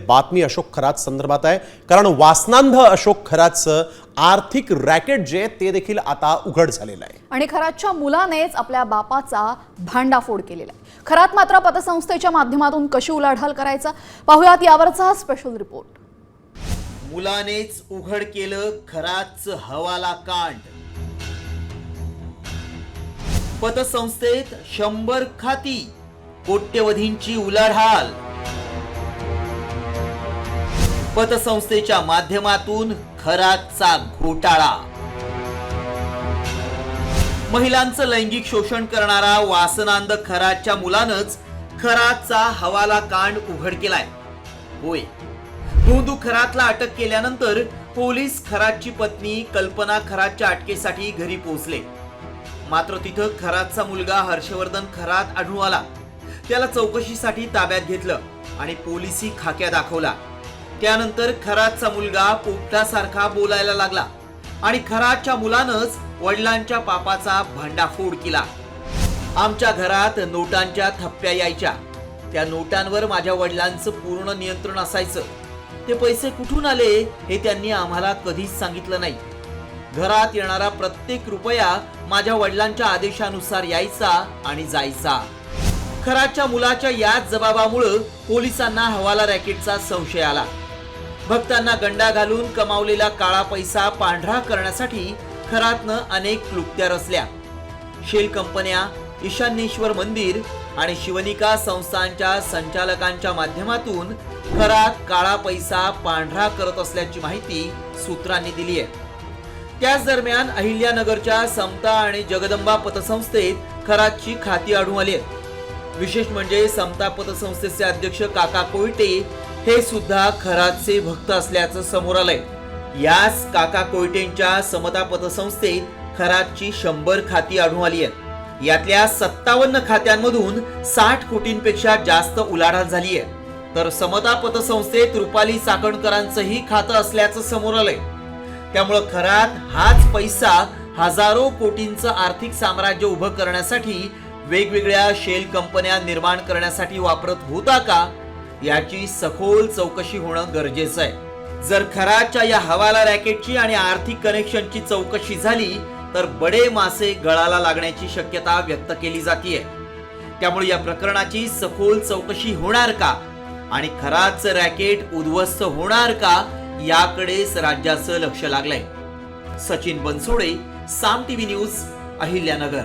बातमी अशोक खरात संदर्भात आहे, कारण वासनांध अशोक खरातचं आर्थिक रॅकेट जे ते देखील आता उघड झालेलं आहे आणि खरातच्या मुलानेच आपल्या बापाचा भांडाफोड केलेला आहे। खरात मात्र पतसंस्थेच्या माध्यमातून कशी उलाढाल करायचा पाहूयात यावरचा हा स्पेशल रिपोर्ट। मुलानेच उघड केलं खरातचं हवाला कांड। पतसंस्थेत 100 खाती, कोट्यवधींची उलाढाल। पतसंस्थेच्या माध्यमातून खरातचा घोटाळा। महिलांचं लैंगिक शोषण करणारा वासनांध खरातच्या मुलानंच खरातचा हवाला कांड उघड केलाय। होय, धोंदू खरातला अटक केल्यानंतर पोलीस खरातची पत्नी कल्पना खरातच्या अटकेसाठी घरी पोहोचले। मात्र तिथं खरातचा मुलगा हर्षवर्धन खरात आढळून आला। त्याला चौकशीसाठी ताब्यात घेतलं आणि पोलिसी खाक्या दाखवला। त्यानंतर खरातचा मुलगा पोपटासारखा बोलायला लागला आणि खरातच्या मुलानंच वडिलांच्या पापाचा भांडाफोड केला। आमच्या घरात नोटांच्या थप्प्या यायच्या, त्या नोटांवर माझ्या वडिलांचं पूर्ण नियंत्रण असायचं। ते पैसे कुठून आले हे त्यांनी आम्हाला कधीच सांगितलं नाही। घरात येणारा प्रत्येक रुपया माझ्या वडिलांच्या आदेशानुसार यायचा आणि जायचा। खरातच्या मुलाच्या याच जबाबामुळे पोलिसांना हवाला रॅकेटचा संशय आला। भक्तांना गंडा घालून कमावलेला काळा पैसा पांढरा करण्यासाठी खरातनं अनेक क्लुप्त्या रचल्या। शेल कंपन्या, ईशान्येश्वर मंदिर आणि शिवनिका संस्थांच्या संचालकांच्या माध्यमातून खरात काळा पैसा पांढरा करत असल्याची माहिती सूत्रांनी दिली आहे। त्याच दरम्यान अहिल्यानगरच्या समता आणि जगदंबा पतसंस्थेत खरातची खाती आढळून आली आहेत। विशेष म्हणजे समता पतसंस्थेचे अध्यक्ष काका कोयटे हे सुद्धा खरातचे भक्त असल्याचं समोर आलंय। याच काका कोयटेंच्या समता पतसंस्थेत खरातची 100 खाती आढळून आली आहेत। यातल्या 57 खात्यांमधून 60 कोटींपेक्षा जास्त उलाढाल झाली आहे। तर समता पतसंस्थेत रुपाली चाकणकरांचंही खातं असल्याचं समोर आलंय। त्यामुळे खरात हाच पैसा हजारो कोटींचं आर्थिक साम्राज्य उभं करण्यासाठी वेगवेगळ्या शेल कंपन्या निर्माण करण्यासाठी वापरत होता का, याची सखोल चौकशी होणं गरजेचं आहे। जर खरातच्या या हवाला रॅकेटची आणि आर्थिक कनेक्शनची चौकशी झाली तर बडे मासे गळाला लागण्याची शक्यता व्यक्त केली जाते। त्यामुळे या प्रकरणाची सखोल चौकशी होणार का आणि खरातचं रॅकेट उद्ध्वस्त होणार का, याकडेच राज्याचं लक्ष लागलंय। सचिन बनसोडे, साम टीव्ही न्यूज, अहिल्यानगर।